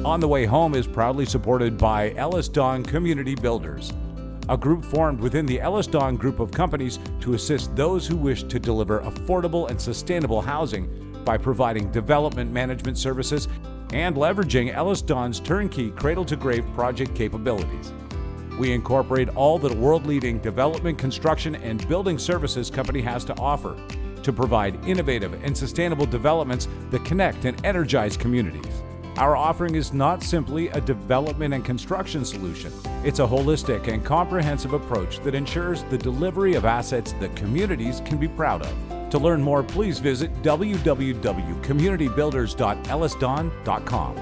On the Way Home is proudly supported by Ellis Don Community Builders, a group formed within the Ellis Don group of companies to assist those who wish to deliver affordable and sustainable housing by providing development management services and leveraging Ellis Don's turnkey cradle-to-grave project capabilities. We incorporate all that a world-leading development, construction, and building services company has to offer to provide innovative and sustainable developments that connect and energize communities. Our offering is not simply a development and construction solution. It's a holistic and comprehensive approach that ensures the delivery of assets that communities can be proud of. To learn more, please visit www.communitybuilders.ellisdon.com.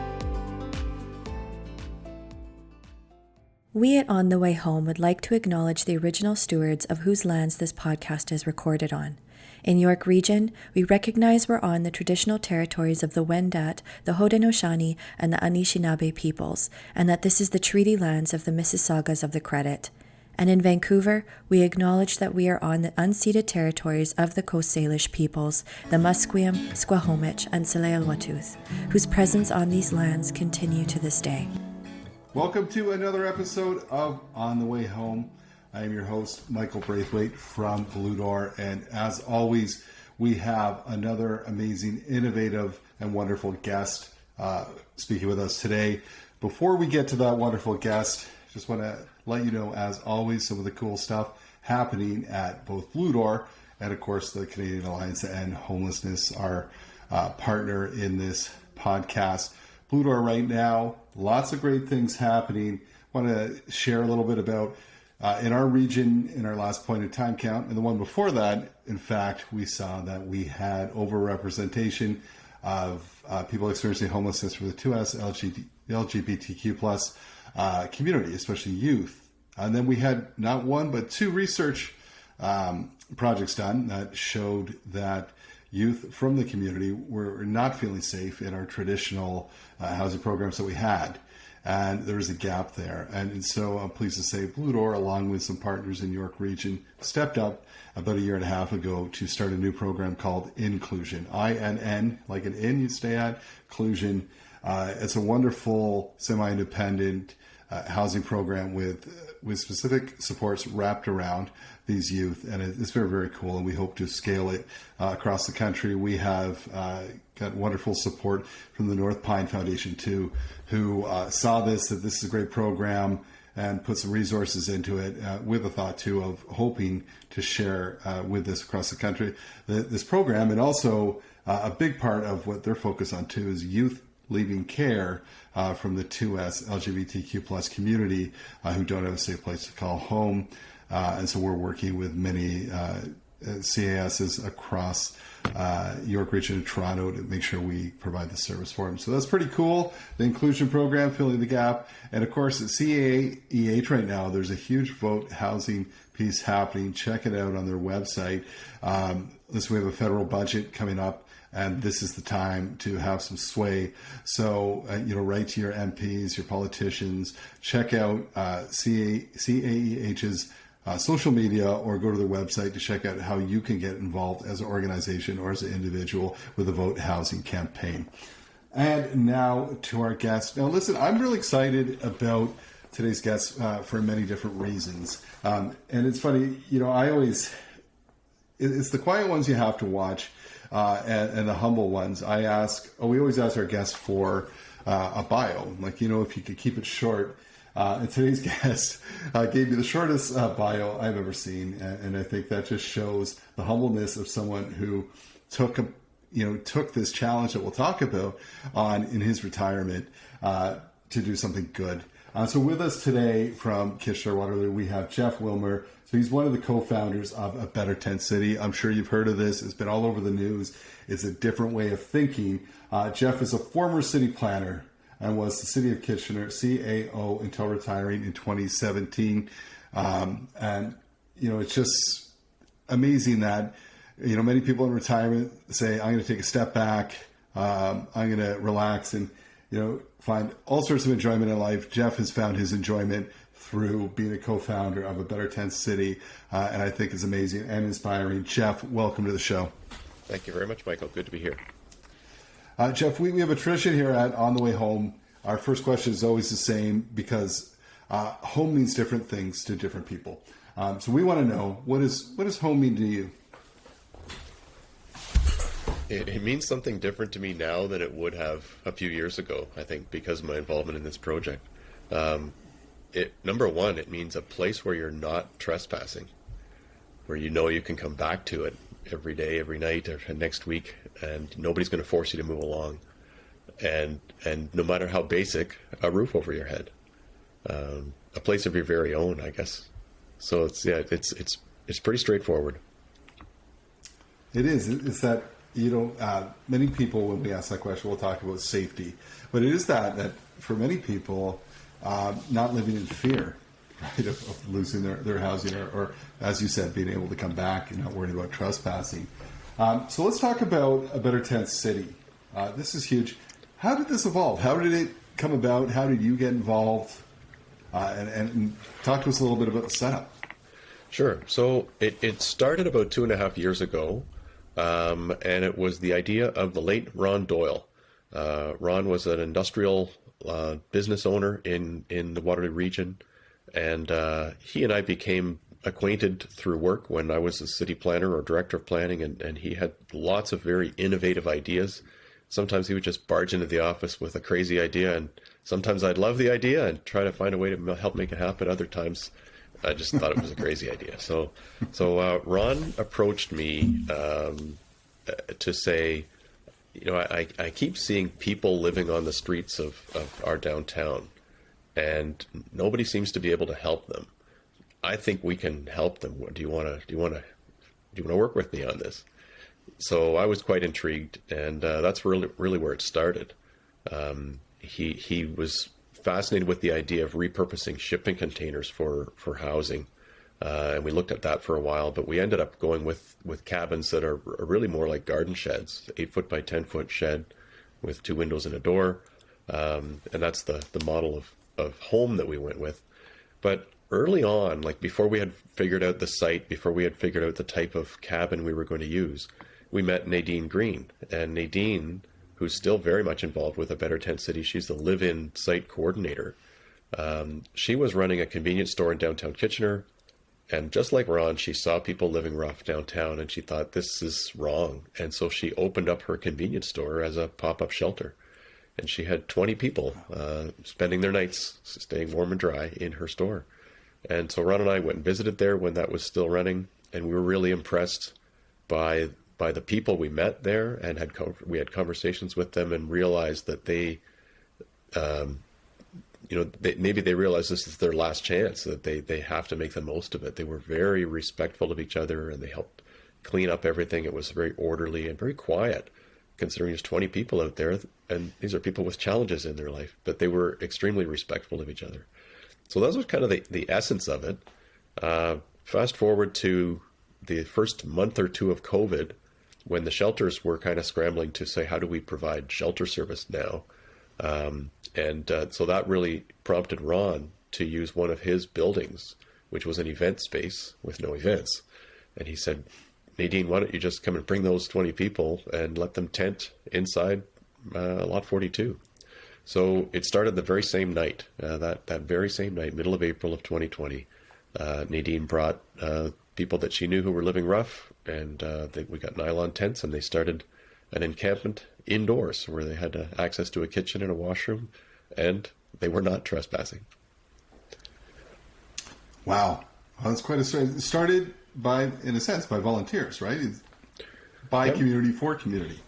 We at On the Way Home would like to acknowledge the original stewards of whose lands this podcast is recorded on. In York Region, we recognize we're on the traditional territories of the Wendat, the Haudenosaunee, and the Anishinaabe peoples, and that this is the treaty lands of the Mississaugas of the Credit. And in Vancouver, we acknowledge that we are on the unceded territories of the Coast Salish peoples, the Musqueam, Squamish, and Tsleil-Waututh, whose presence on these lands continue to this day. Welcome to another episode of On the Way Home. I am your host, Michael Braithwaite from Blue Door, and as always, we have another amazing, innovative, and wonderful guest speaking with us today. Before we get to that wonderful guest, just want to let you know, as always, some of the cool stuff happening at both Blue Door and, of course, the Canadian Alliance to End Homelessness, our partner in this podcast. Blue Door right now, lots of great things happening. Want to share a little bit about in our region, in our last point in time count, and the one before that, in fact, we saw that we had overrepresentation of people experiencing homelessness for the 2S LGBTQ plus community, especially youth. And then we had not one, but two research projects done that showed that youth from the community were not feeling safe in our traditional housing programs that we had. And there was a gap there. And so I'm pleased to say Blue Door, along with some partners in York Region, stepped up about a year and a half ago to start a new program called Inclusion. INN, like an inn you stay at, Inclusion. It's a wonderful semi-independent housing program with specific supports wrapped around these youth. And it's very, very cool. And we hope to scale it across the country. We have got wonderful support from the North Pine Foundation too, who saw that this is a great program and put some resources into it with a thought too of hoping to share with this across the country, this program. And also a big part of what they're focused on too is youth leaving care from the 2S LGBTQ plus community who don't have a safe place to call home. And so we're working with many CASs across York Region and Toronto to make sure we provide the service for them. So that's pretty cool. The inclusion program, filling the gap. And of course, at CAEH right now, there's a huge vote housing piece happening. Check it out on their website. We have a federal budget coming up, and this is the time to have some sway. So, write to your MPs, your politicians, check out CAEH's social media, or go to their website to check out how you can get involved as an organization or as an individual with the Vote Housing campaign. And now to our guest. Now, listen, I'm really excited about today's guest for many different reasons. And it's funny, it's the quiet ones you have to watch and the humble ones. we always ask our guests for a bio, if you could keep it short. And today's guest gave me the shortest bio I've ever seen, and I think that just shows the humbleness of someone who took this challenge that we'll talk about on in his retirement to do something good. So with us today from Kitchener Waterloo, we have Jeff Willmer. So he's one of the co-founders of A Better Tent City. I'm sure you've heard of this. It's been all over the news. It's a different way of thinking. Jeff is a former city planner and was the City of Kitchener CAO until retiring in 2017. It's just amazing that, many people in retirement say, I'm going to take a step back. I'm going to relax and, find all sorts of enjoyment in life. Jeff has found his enjoyment through being a co-founder of A Better Tent City. And I think it's amazing and inspiring. Jeff, welcome to the show. Thank you very much, Michael. Good to be here. Jeff, we have a tradition here at On the Way Home our first question is always the same because home means different things to different people. So we want to know, what does home mean to you? It means something different to me now than it would have a few years ago, I think, because of my involvement in this project. Number one, it means a place where you're not trespassing, where you know you can come back to it every day, every night, or next week, and nobody's going to force you to move along. And no matter how basic, a roof over your head, a place of your very own, I guess. So it's pretty straightforward. It is. It's that, many people, when we ask that question, we'll talk about safety, but it is that for many people, not living in fear, right, of losing their housing, or as you said, being able to come back and not worrying about trespassing. So let's talk about a Better Tent City. This is huge. How did this evolve? How did it come about? How did you get involved? And talk to us a little bit about the setup. Sure. So it started about 2.5 years ago, and it was the idea of the late Ron Doyle. Ron was an industrial business owner in the Waterloo Region, and he and I became acquainted through work when I was a city planner or director of planning, and he had lots of very innovative ideas. Sometimes he would just barge into the office with a crazy idea, and sometimes I'd love the idea and try to find a way to help make it happen. Other times I just thought it was a crazy idea. So Ron approached me to say, I keep seeing people living on the streets of our downtown, and nobody seems to be able to help them. I think we can help them. Do you want to work with me on this? So I was quite intrigued, and that's really where it started. He was fascinated with the idea of repurposing shipping containers for housing, and we looked at that for a while. But we ended up going with cabins that are really more like garden sheds, 8-foot by 10-foot shed with 2 windows and a door, and that's the model of home that we went with. But early on, like before we had figured out the site, before we had figured out the type of cabin we were going to use, we met Nadine Green. And Nadine, who's still very much involved with a Better Tent City, she's the live-in site coordinator. She was running a convenience store in downtown Kitchener. And just like Ron, she saw people living rough downtown, and she thought, this is wrong. And so she opened up her convenience store as a pop-up shelter. And she had 20 people spending their nights staying warm and dry in her store. And so Ron and I went and visited there when that was still running, and we were really impressed by the people we met there, and we had conversations with them and realized that they maybe they realized this is their last chance, that they have to make the most of it. They were very respectful of each other, and they helped clean up everything. It was very orderly and very quiet, considering there's 20 people out there, and these are people with challenges in their life, but they were extremely respectful of each other. So that was kind of the essence of it. Fast forward to the first month or two of COVID, when the shelters were kind of scrambling to say, how do we provide shelter service now? So that really prompted Ron to use one of his buildings, which was an event space with no events. And he said, Nadine, why don't you just come and bring those 20 people and let them tent inside Lot 42? So it started the very same night, that very same night, middle of April of 2020. Nadine brought people that she knew who were living rough, and we got nylon tents, and they started an encampment indoors where they had access to a kitchen and a washroom, and they were not trespassing. Wow. Well, that's quite a story. It started in a sense, by volunteers, right? By community for community.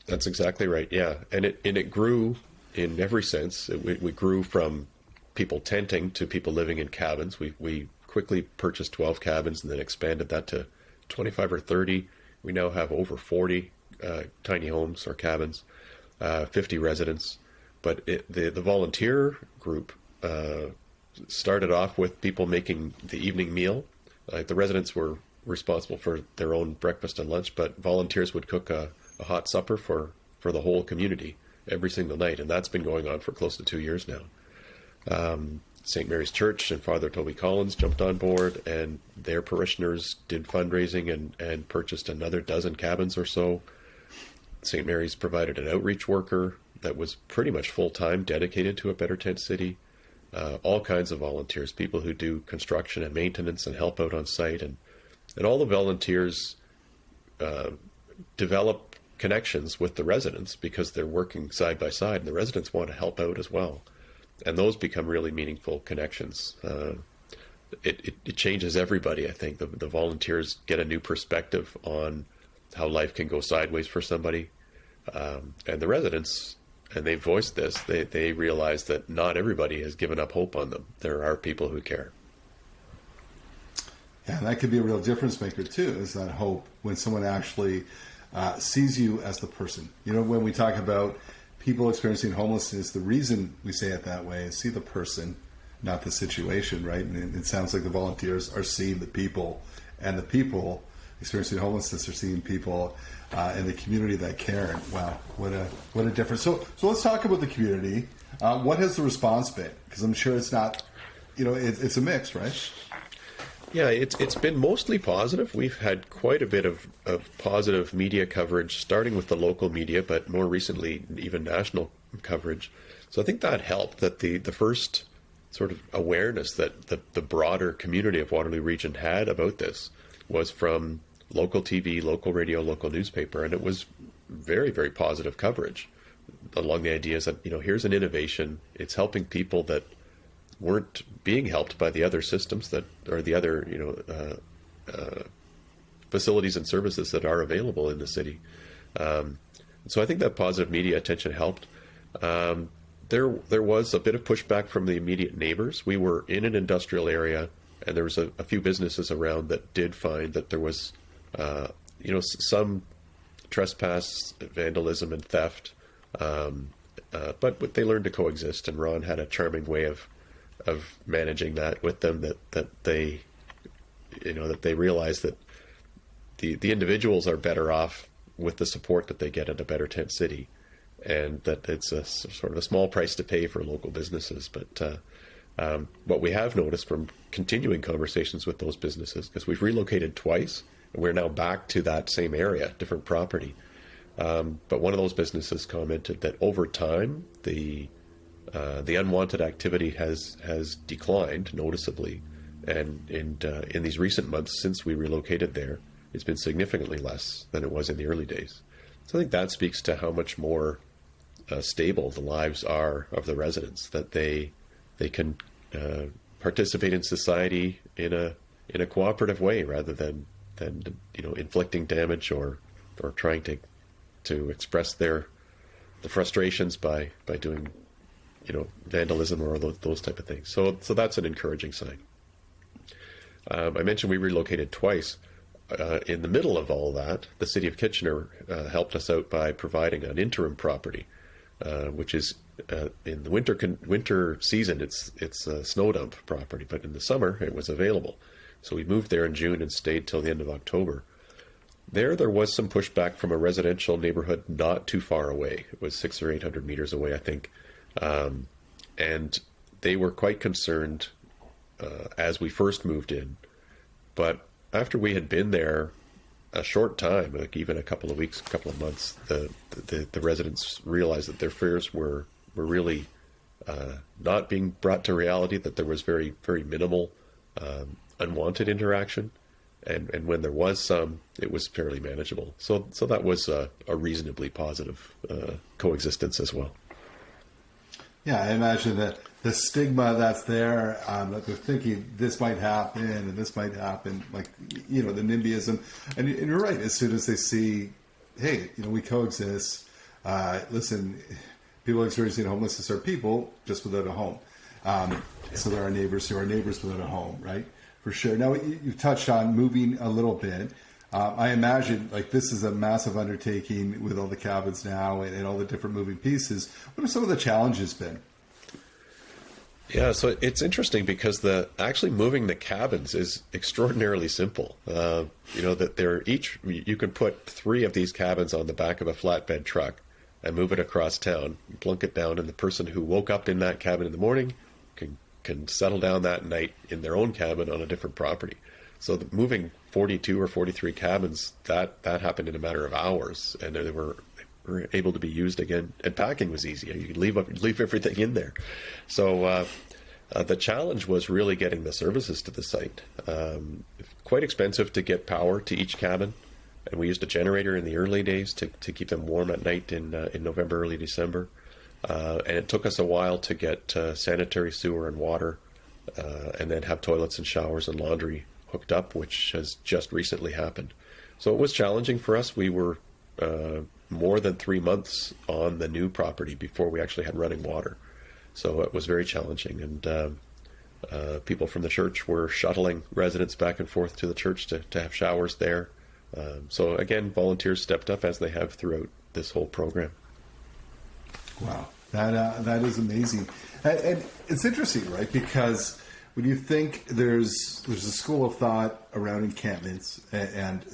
That's exactly right, yeah. And it grew in every sense. We grew from people tenting to people living in cabins. We quickly purchased 12 cabins and then expanded that to 25 or 30. We now have over 40 tiny homes or cabins, 50 residents. But the volunteer group started off with people making the evening meal. The residents were responsible for their own breakfast and lunch, but volunteers would cook a hot supper for the whole community every single night, and that's been going on for close to 2 years now. St. Mary's Church and Father Toby Collins jumped on board, and their parishioners did fundraising and purchased another dozen cabins or so. St. Mary's provided an outreach worker. that was pretty much full-time dedicated to a Better Tent City. All kinds of volunteers, people who do construction and maintenance and help out on site, and all the volunteers develop connections with the residents because they're working side by side, and the residents want to help out as well, and those become really meaningful connections. It changes everybody. I think the volunteers get a new perspective on how life can go sideways for somebody, and the residents, and they voiced this, they realize that not everybody has given up hope on them. There are people who care. Yeah, and that could be a real difference maker too, is that hope when someone actually sees you as the person. You know, when we talk about people experiencing homelessness, the reason we say it that way is see the person, not the situation, right? And it sounds like the volunteers are seeing the people, and the people experiencing homelessness are seeing people in the community that care. And wow, what a difference. So let's talk about the community. What has the response been? Because I'm sure it's not, it's a mix, right? Yeah, it's been mostly positive. We've had quite a bit of positive media coverage, starting with the local media, but more recently even national coverage. So I think that helped, that the first sort of awareness that the broader community of Waterloo Region had about this was from local TV, local radio, local newspaper, and it was very, very positive coverage along the ideas that, here's an innovation. It's helping people that weren't being helped by the other systems or the other, facilities and services that are available in the city. So I think that positive media attention helped. There was a bit of pushback from the immediate neighbors. We were in an industrial area, and there was a few businesses around that did find that there was, some trespass, vandalism, and theft. But they learned to coexist, and Ron had a charming way of managing that with them, that they realize that the individuals are better off with the support that they get at a Better Tent City, and that it's a sort of a small price to pay for local businesses. But what we have noticed from continuing conversations with those businesses, because we've relocated twice, and we're now back to that same area, different property. But one of those businesses commented that over time, the unwanted activity has declined noticeably, and in these recent months since we relocated there, it's been significantly less than it was in the early days. So I think that speaks to how much more stable the lives are of the residents, that they can participate in society in a cooperative way rather than inflicting damage or trying to express the frustrations by doing vandalism or those type of things. So that's an encouraging sign. I mentioned we relocated twice. In the middle of all that, the City of Kitchener helped us out by providing an interim property, which is in the winter season it's a snow dump property, but in the summer it was available. So we moved there in June and stayed till the end of October. There was some pushback from a residential neighborhood not too far away. It was 600 or 800 meters away, I think. And they were quite concerned as we first moved in. But after we had been there a short time, like even a couple of weeks, a couple of months, the residents realized that their fears were really not being brought to reality, that there was very, very minimal unwanted interaction. And when there was some, it was fairly manageable. So that was a reasonably positive coexistence as well. Yeah, I imagine that the stigma that's there, that they're thinking this might happen and this might happen, like, the NIMBYism. And you're right, as soon as they see, hey, we coexist, listen, people experiencing homelessness are people just without a home. So there are neighbors who are neighbors without a home, right? For sure. Now, you've touched on moving a little bit. I imagine this is a massive undertaking with all the cabins now and all the different moving pieces. What have some of the challenges been? Yeah, so it's interesting because actually moving the cabins is extraordinarily simple. That they're you can put 3 of these cabins on the back of a flatbed truck and move it across town, plunk it down, and the person who woke up in that cabin in the morning can settle down that night in their own cabin on a different property. So moving 42 or 43 cabins, that happened in a matter of hours, and they were were able to be used again, and packing was easy. You could leave everything in there. So the challenge was really getting the services to the site. Quite expensive to get power to each cabin, and we used a generator in the early days to keep them warm at night in November, early December. And it took us a while to get sanitary sewer and water, and then have toilets and showers and laundry hooked up, which has just recently happened. So it was challenging for us. We were more than 3 months on the new property before we actually had running water. So it was very challenging. And people from the church were shuttling residents back and forth to the church to have showers there. So again, volunteers stepped up as they have throughout this whole program. Wow, that is amazing. And it's interesting, right? Because when you think there's a school of thought around encampments, and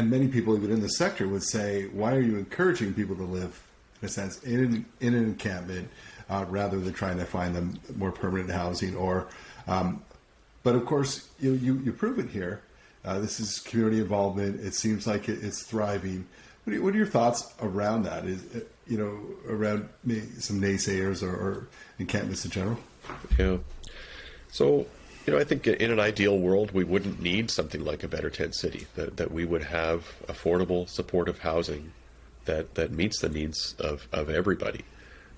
many people even in the sector would say, why are you encouraging people to live, in a sense, in an encampment rather than trying to find them more permanent housing? But of course, you prove it here. This is community involvement. It seems like it's thriving. What are your thoughts around that? Around some naysayers or encampments in general? Yeah. So, I think in an ideal world, we wouldn't need something like a better tent city, that we would have affordable, supportive housing that meets the needs of everybody.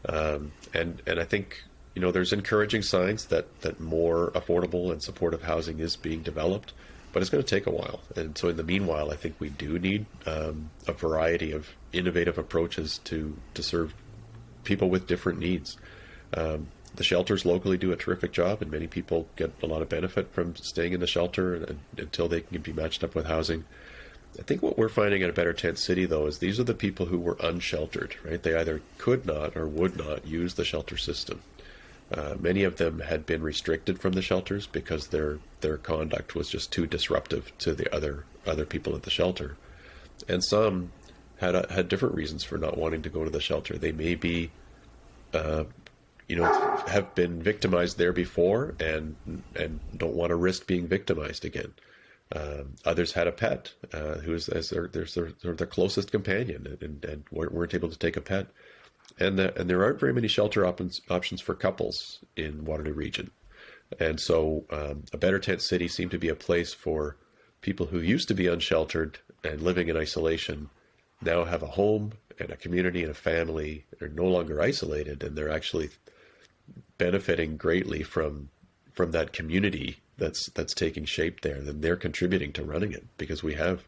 And I think, there's encouraging signs that more affordable and supportive housing is being developed, but it's going to take a while. And so in the meanwhile, I think we do need a variety of innovative approaches to serve people with different needs. The shelters locally do a terrific job, and many people get a lot of benefit from staying in the shelter until they can be matched up with housing. I think what we're finding at a Better Tent City, though, is these are the people who were unsheltered, right? They either could not or would not use the shelter system. Many of them had been restricted from the shelters because their conduct was just too disruptive to the other people at the shelter, and some had different reasons for not wanting to go to the shelter. They may be, have been victimized there before and don't want to risk being victimized again. Others had a pet who was their closest companion and weren't able to take a pet. And there aren't very many shelter options for couples in Waterloo Region. And so a Better Tent City seemed to be a place for people who used to be unsheltered and living in isolation, now have a home and a community and a family. They're no longer isolated, and they're actually benefiting greatly from that community that's taking shape there. Then they're contributing to running it because we have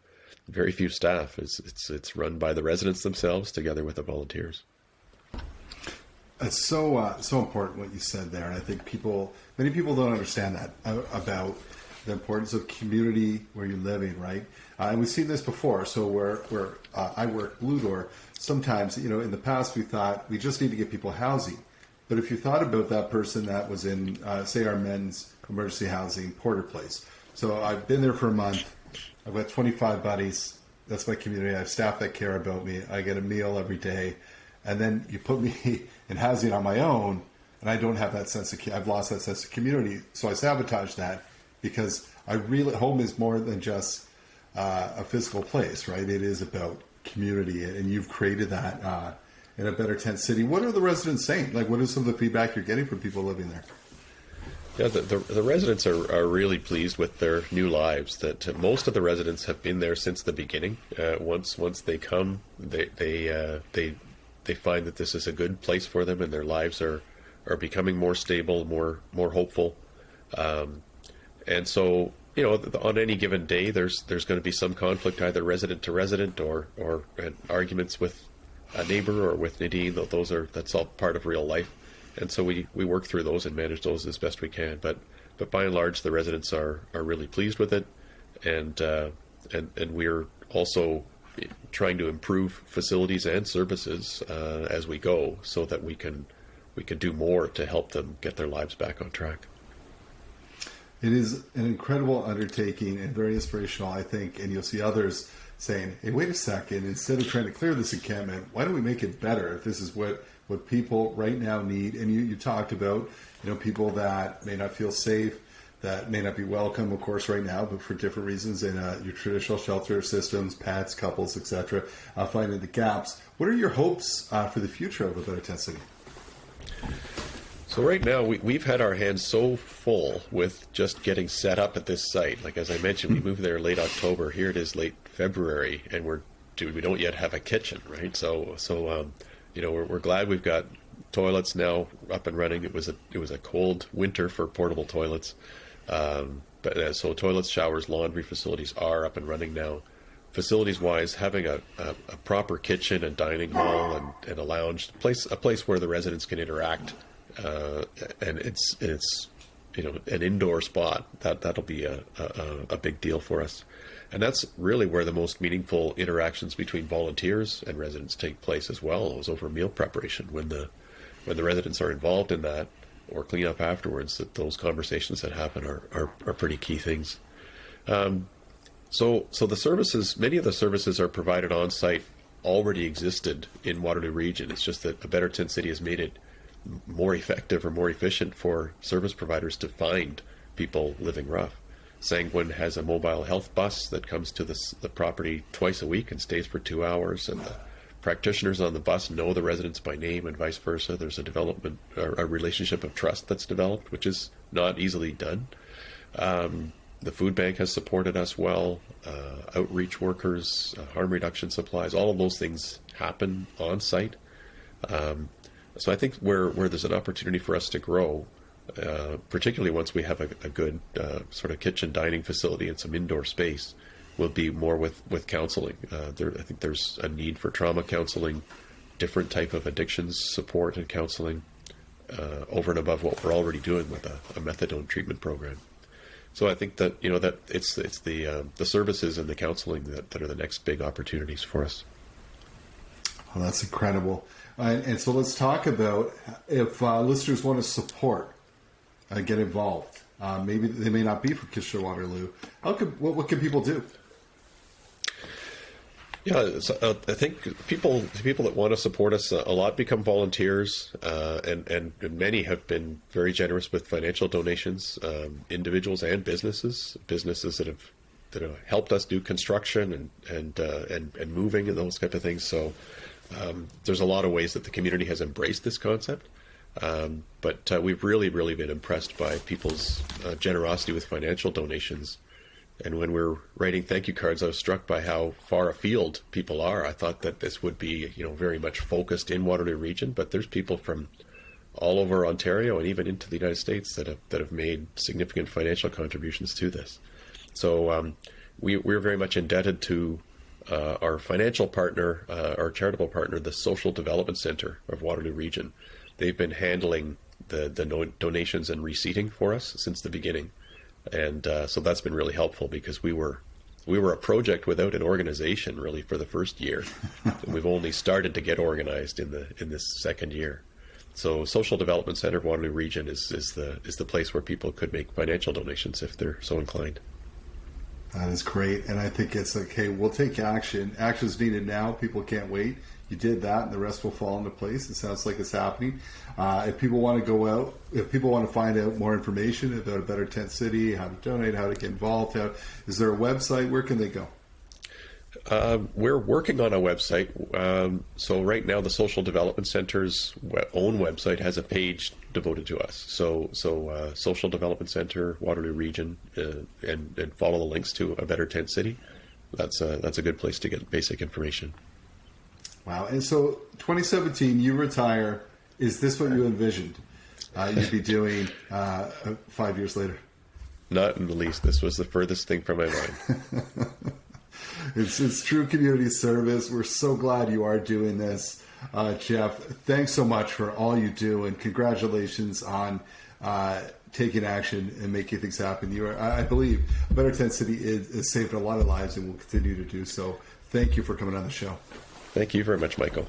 very few staff. It's run by the residents themselves together with the volunteers. It's so important what you said there, and I think many people don't understand that about the importance of community where you're living, right? And we've seen this before. So where I work, Blue Door, sometimes in the past we thought we just need to get people housing, but if you thought about that person that was in say our men's emergency housing, Porter Place. So I've been there for a month. I've got 25 buddies. That's my community. I have staff that care about me. I get a meal every day. And then you put me in housing on my own, and I don't have that sense of, I've lost that sense of community. So I sabotage that because home is more than just a physical place, right? It is about community, and you've created that in a Better Tent City. What are the residents saying? Like, what is some of the feedback you're getting from people living there? Yeah, the residents are really pleased with their new lives. That most of the residents have been there since the beginning. Once they come, they find that this is a good place for them, and their lives are becoming more stable, more hopeful. And so, on any given day, there's going to be some conflict, either resident to resident or arguments with a neighbor or with Nadine. That's all part of real life. And so we work through those and manage those as best we can. But by and large, the residents are really pleased with it, and we're also trying to improve facilities and services as we go, so that we can do more to help them get their lives back on track. It is an incredible undertaking and very inspirational, I think, and you'll see others saying, hey, wait a second, instead of trying to clear this encampment, why don't we make it better if this is what people right now need? And you talked about, people that may not feel safe, that may not be welcome, of course, right now, but for different reasons in your traditional shelter systems, pets, couples, etc., finding the gaps. What are your hopes for the future of a Better Tent City? So right now, we've had our hands so full with just getting set up at this site. Like, as I mentioned, we moved there late October. Here it is late February, and we don't yet have a kitchen, right? So we're glad we've got toilets now up and running. It was a cold winter for portable toilets. So toilets, showers, laundry facilities are up and running now. Facilities-wise, having a proper kitchen and dining hall and a lounge, a place where the residents can interact, and it's an indoor spot, that'll be a big deal for us. And that's really where the most meaningful interactions between volunteers and residents take place as well, is over meal preparation. When the residents are involved in that, or clean up afterwards, that those conversations that happen are pretty key things. So the services, many of the services are provided on site, already existed in Waterloo Region. It's just that a Better Tent City has made it more effective or more efficient for service providers to find people living rough. Sanguine has a mobile health bus that comes to the property twice a week and stays for 2 hours, and the practitioners on the bus know the residents by name and vice versa. There's a relationship of trust that's developed, which is not easily done. The food bank has supported us well. Outreach workers, harm reduction supplies, all of those things happen on site. So I think where there's an opportunity for us to grow, particularly once we have a good sort of kitchen dining facility and some indoor space, will be more with counseling. I think there's a need for trauma counseling, different type of addictions support and counseling, over and above what we're already doing with a methadone treatment program. So I think that that it's the services and the counseling that are the next big opportunities for us. Well, that's incredible. And so let's talk about if listeners want to support, get involved. Maybe they may not be from Kitchener-Waterloo. What can people do? Yeah, so, I think people that want to support us a lot become volunteers, and many have been very generous with financial donations. Individuals and businesses that have helped us do construction and moving and those type of things. So there's a lot of ways that the community has embraced this concept, but we've really been impressed by people's generosity with financial donations. And when we're writing thank you cards, I was struck by how far afield people are. I thought that this would be, very much focused in Waterloo Region, but there's people from all over Ontario and even into the United States that have made significant financial contributions to this. So we're very much indebted to our financial partner, our charitable partner, the Social Development Center of Waterloo Region. They've been handling the donations and receipting for us since the beginning. And so that's been really helpful, because we were a project without an organization really for the first year, and we've only started to get organized in this second year. So Social Development Center of Waterloo Region is the place where people could make financial donations if they're so inclined. That is great, and I think it's like, hey, we'll take action. Action's needed now. People can't wait. You did that, and the rest will fall into place. It sounds like it's happening. If people want to go out, if people want to find out more information about a Better Tent City, how to donate, how to get involved, is there a website? Where can they go? We're working on a website. So right now, the Social Development Center's own website has a page devoted to us. So Social Development Center, Waterloo Region, and follow the links to a Better Tent City. That's a good place to get basic information. Wow. And so 2017, you retire. Is this what you envisioned you'd be doing 5 years later? Not in the least. This was the furthest thing from my mind. It's true community service. We're so glad you are doing this. Jeff, thanks so much for all you do, and congratulations on taking action and making things happen. You are, I believe, Better Tent City is saved a lot of lives and will continue to do so. Thank you for coming on the show. Thank you very much, Michael.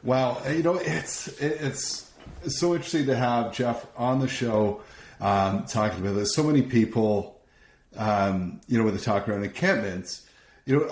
Wow, it's so interesting to have Jeff on the show talking about this. So many people, when they talk around encampments,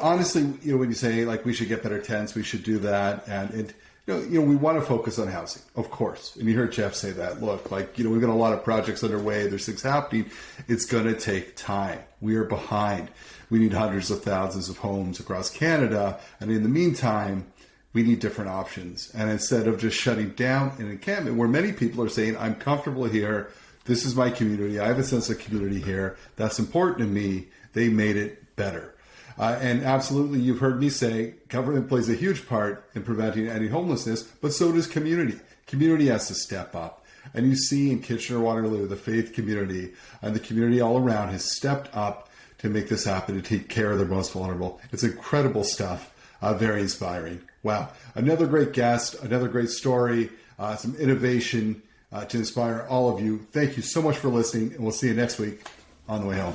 honestly, when you say like we should get better tents, we should do that, and we want to focus on housing, of course. And you heard Jeff say that. Look, we've got a lot of projects underway. There's things happening. It's going to take time. We are behind. We need hundreds of thousands of homes across Canada. And in the meantime, we need different options. And instead of just shutting down an encampment where many people are saying, I'm comfortable here. This is my community. I have a sense of community here. That's important to me. They made it better. And absolutely, you've heard me say government plays a huge part in preventing any homelessness, but so does community. Community has to step up. And you see in Kitchener-Waterloo, the faith community and the community all around has stepped up to make this happen, to take care of the most vulnerable. It's incredible stuff. Very inspiring. Wow. Another great guest, another great story, some innovation to inspire all of you. Thank you so much for listening, and we'll see you next week on the way home.